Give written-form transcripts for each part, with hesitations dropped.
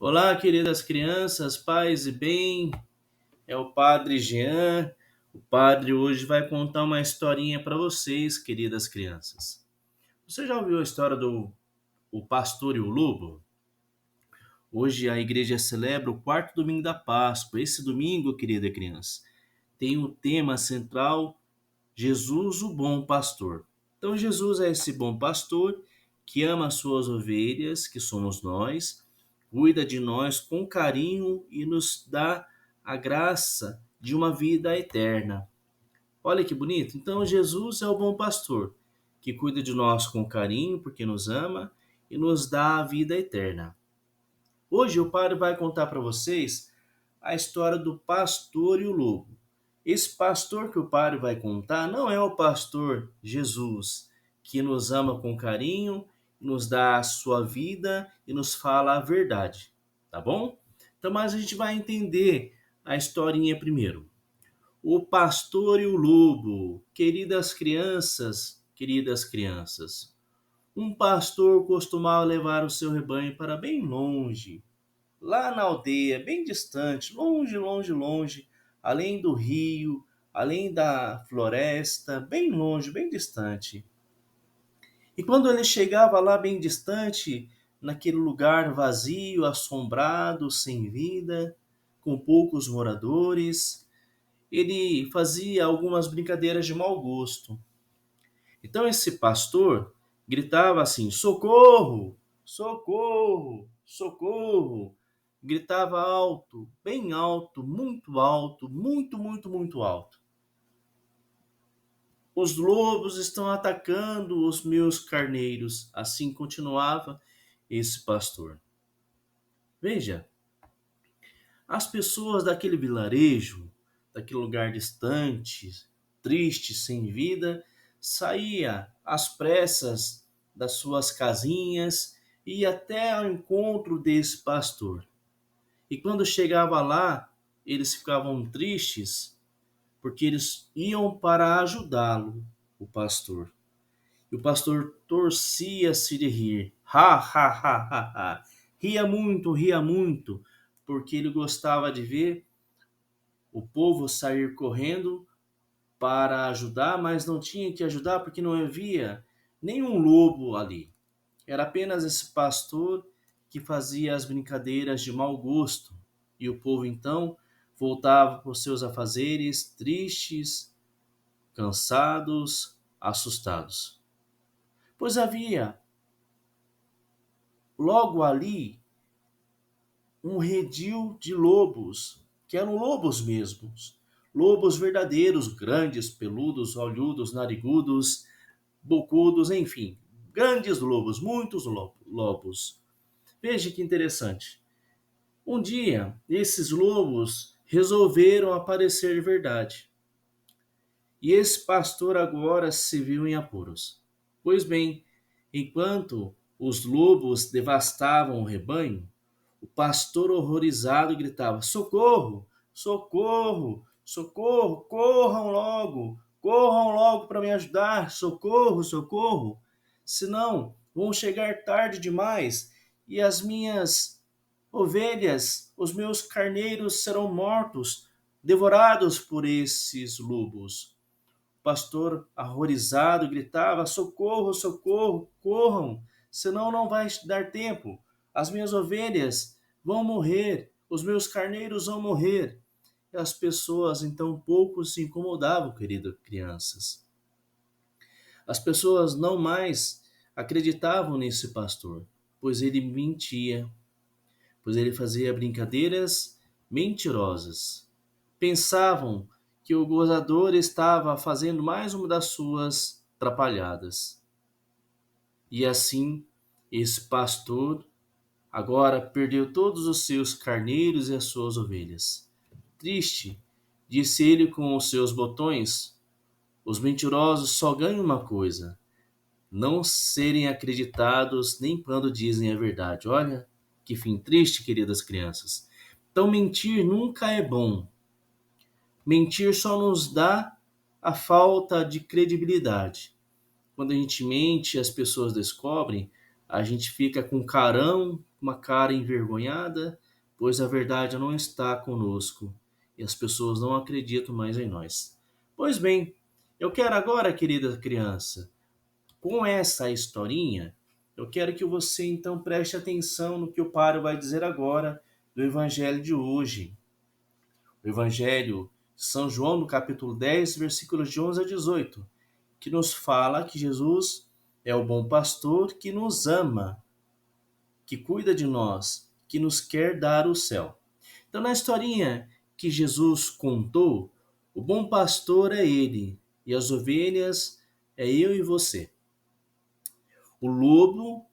Olá, queridas crianças, paz e bem. É o Padre Jean. O padre hoje vai contar uma historinha para vocês, queridas crianças. Você já ouviu a história do o pastor e o lobo? Hoje a igreja celebra o quarto domingo da Páscoa. Esse domingo, querida criança, tem o tema central Jesus, o bom pastor. Então, Jesus é esse bom pastor que ama as suas ovelhas, que somos nós, cuida de nós com carinho e nos dá a graça de uma vida eterna. Olha que bonito. Então, Jesus é o bom pastor que cuida de nós com carinho, porque nos ama e nos dá a vida eterna. Hoje o padre vai contar para vocês a história do pastor e o lobo. Esse pastor que o padre vai contar não é o pastor Jesus, que nos ama com carinho, nos dá a sua vida e nos fala a verdade, tá bom? Então, mas a gente vai entender a historinha primeiro. O pastor e o lobo. Queridas crianças, um pastor costumava levar o seu rebanho para bem longe, lá na aldeia, bem distante, longe, longe, longe, além do rio, além da floresta, bem longe, bem distante. E quando ele chegava lá bem distante, naquele lugar vazio, assombrado, sem vida, com poucos moradores, ele fazia algumas brincadeiras de mau gosto. Então esse pastor gritava assim: socorro, socorro, socorro. Gritava alto, bem alto, muito, muito, muito alto. Os lobos estão atacando os meus carneiros. Assim continuava esse pastor. Veja, as pessoas daquele vilarejo, daquele lugar distante, triste, sem vida, saía às pressas das suas casinhas e ia até ao encontro desse pastor. E quando chegava lá, eles ficavam tristes porque eles iam para ajudá-lo, o pastor. E o pastor torcia-se de rir. Ha, ha, ha, ha, ha. Ria muito, porque ele gostava de ver o povo sair correndo para ajudar, mas não tinha que ajudar porque não havia nenhum lobo ali. Era apenas esse pastor que fazia as brincadeiras de mau gosto. E o povo então voltava para os seus afazeres, tristes, cansados, assustados. Pois havia logo ali um redil de lobos, que eram lobos mesmos. Lobos verdadeiros, grandes, peludos, olhudos, narigudos, bocudos, enfim. Grandes lobos, muitos lobos. Veja que interessante. Um dia, esses lobos resolveram aparecer de verdade. E esse pastor agora se viu em apuros. Pois bem, enquanto os lobos devastavam o rebanho, o pastor horrorizado gritava: socorro, socorro, socorro, corram logo para me ajudar, socorro, socorro, senão vão chegar tarde demais e as minhas ovelhas, os meus carneiros serão mortos, devorados por esses lobos. O pastor, horrorizado, gritava: socorro, socorro, corram, senão não vai dar tempo. As minhas ovelhas vão morrer, os meus carneiros vão morrer. E as pessoas então pouco se incomodavam, queridas crianças. As pessoas não mais acreditavam nesse pastor, pois ele mentia, pois ele fazia brincadeiras mentirosas. Pensavam que o gozador estava fazendo mais uma das suas trapalhadas. E assim, esse pastor agora perdeu todos os seus carneiros e as suas ovelhas. Triste, disse ele com os seus botões, os mentirosos só ganham uma coisa: não serem acreditados nem quando dizem a verdade. Olha que fim triste, queridas crianças. Então, mentir nunca é bom. Mentir só nos dá a falta de credibilidade. Quando a gente mente e as pessoas descobrem, a gente fica com carão, uma cara envergonhada, pois a verdade não está conosco e as pessoas não acreditam mais em nós. Pois bem, eu quero agora, querida criança, com essa historinha, eu quero que você então preste atenção no que o Pário vai dizer agora do Evangelho de hoje. O Evangelho de São João, no capítulo 10, versículos de 11 a 18, que nos fala que Jesus é o bom pastor que nos ama, que cuida de nós, que nos quer dar o céu. Então, na historinha que Jesus contou, o bom pastor é ele e as ovelhas é eu e você. O lobo,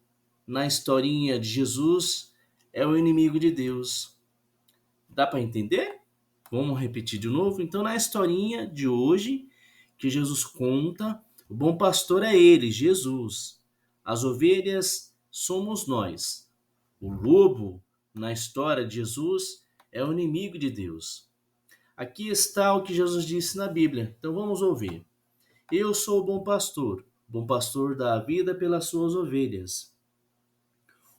na historinha de Jesus, é o inimigo de Deus. Dá para entender? Vamos repetir de novo? Então, na historinha de hoje, que Jesus conta, o bom pastor é ele, Jesus. As ovelhas somos nós. O lobo, na história de Jesus, é o inimigo de Deus. Aqui está o que Jesus disse na Bíblia. Então vamos ouvir. Eu sou o bom pastor dá a vida pelas suas ovelhas.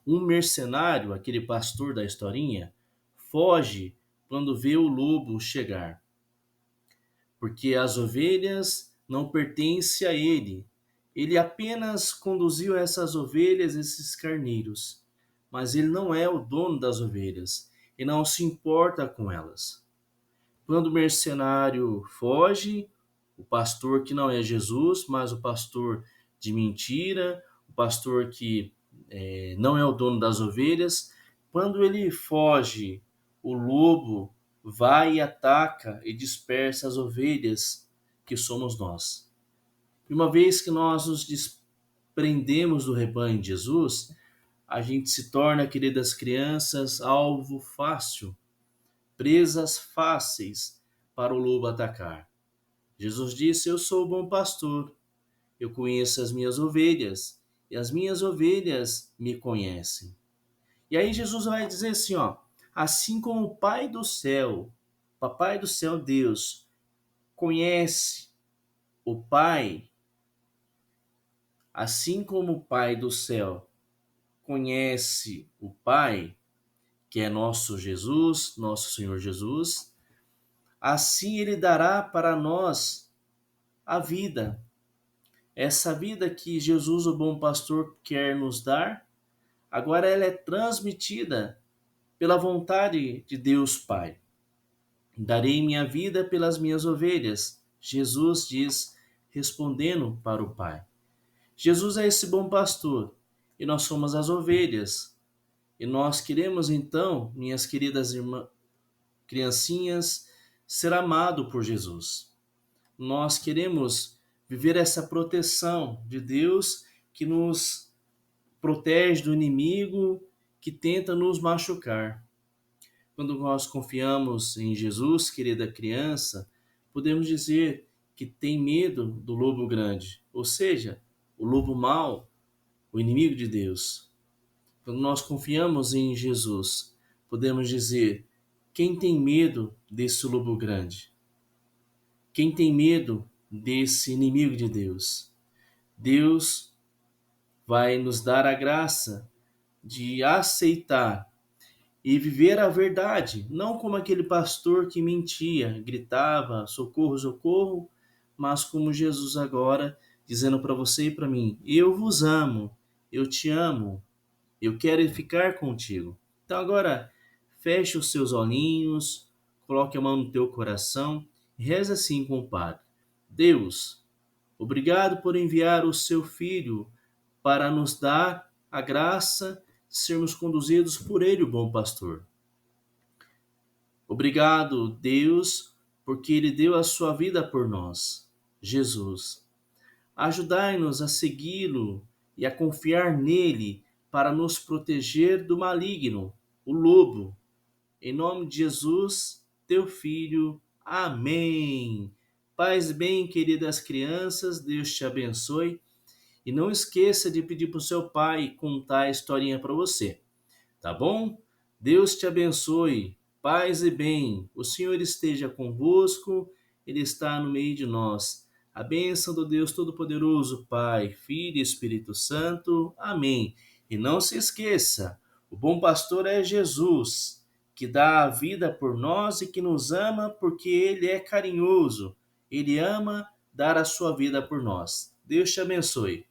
Um mercenário, aquele pastor da historinha, foge quando vê o lobo chegar, porque as ovelhas não pertencem a ele. Ele apenas conduziu essas ovelhas, esses carneiros, mas ele não é o dono das ovelhas e não se importa com elas. Quando o mercenário foge, o pastor que não é Jesus, mas o pastor de mentira, o pastor que não é o dono das ovelhas, quando ele foge, o lobo vai e ataca e dispersa as ovelhas que somos nós. E uma vez que nós nos desprendemos do rebanho de Jesus, a gente se torna, queridas crianças, alvo fácil, presas fáceis para o lobo atacar. Jesus disse: Eu sou o bom pastor, eu conheço as minhas ovelhas e as minhas ovelhas me conhecem. E aí Jesus vai dizer assim, ó, assim como o Pai do céu, Papai do céu, Deus, conhece o Pai, assim como o Pai do céu conhece o Pai, que é nosso Jesus, nosso Senhor Jesus, assim ele dará para nós a vida. Essa vida que Jesus, o bom pastor, quer nos dar, agora ela é transmitida pela vontade de Deus Pai. Darei minha vida pelas minhas ovelhas, Jesus diz, respondendo para o Pai. Jesus é esse bom pastor e nós somos as ovelhas. E nós queremos então, minhas queridas irmãs, criancinhas, ser amado por Jesus. Nós queremos viver essa proteção de Deus que nos protege do inimigo que tenta nos machucar. Quando nós confiamos em Jesus, querida criança, podemos dizer que tem medo do lobo grande, ou seja, o lobo mau, o inimigo de Deus. Quando nós confiamos em Jesus, podemos dizer: quem tem medo desse lobo grande? Quem tem medo desse inimigo de Deus? Deus vai nos dar a graça de aceitar e viver a verdade, não como aquele pastor que mentia, gritava socorro, socorro, mas como Jesus agora dizendo para você e para mim: eu vos amo, eu te amo, eu quero ficar contigo. Então agora feche os seus olhinhos, coloque a mão no teu coração e reze assim com o Padre. Deus, obrigado por enviar o seu Filho para nos dar a graça de sermos conduzidos por Ele, o bom pastor. Obrigado, Deus, porque Ele deu a sua vida por nós, Jesus. Ajudai-nos a segui-lo e a confiar nele para nos proteger do maligno, o lobo. Em nome de Jesus, teu Filho. Amém. Paz e bem, queridas crianças, Deus te abençoe. E não esqueça de pedir para o seu pai contar a historinha para você, tá bom? Deus te abençoe, paz e bem. O Senhor esteja convosco, Ele está no meio de nós. A bênção do Deus Todo-Poderoso, Pai, Filho e Espírito Santo. Amém. E não se esqueça, O bom pastor é Jesus, que dá a vida por nós e que nos ama porque ele é carinhoso. Ele ama dar a sua vida por nós. Deus te abençoe.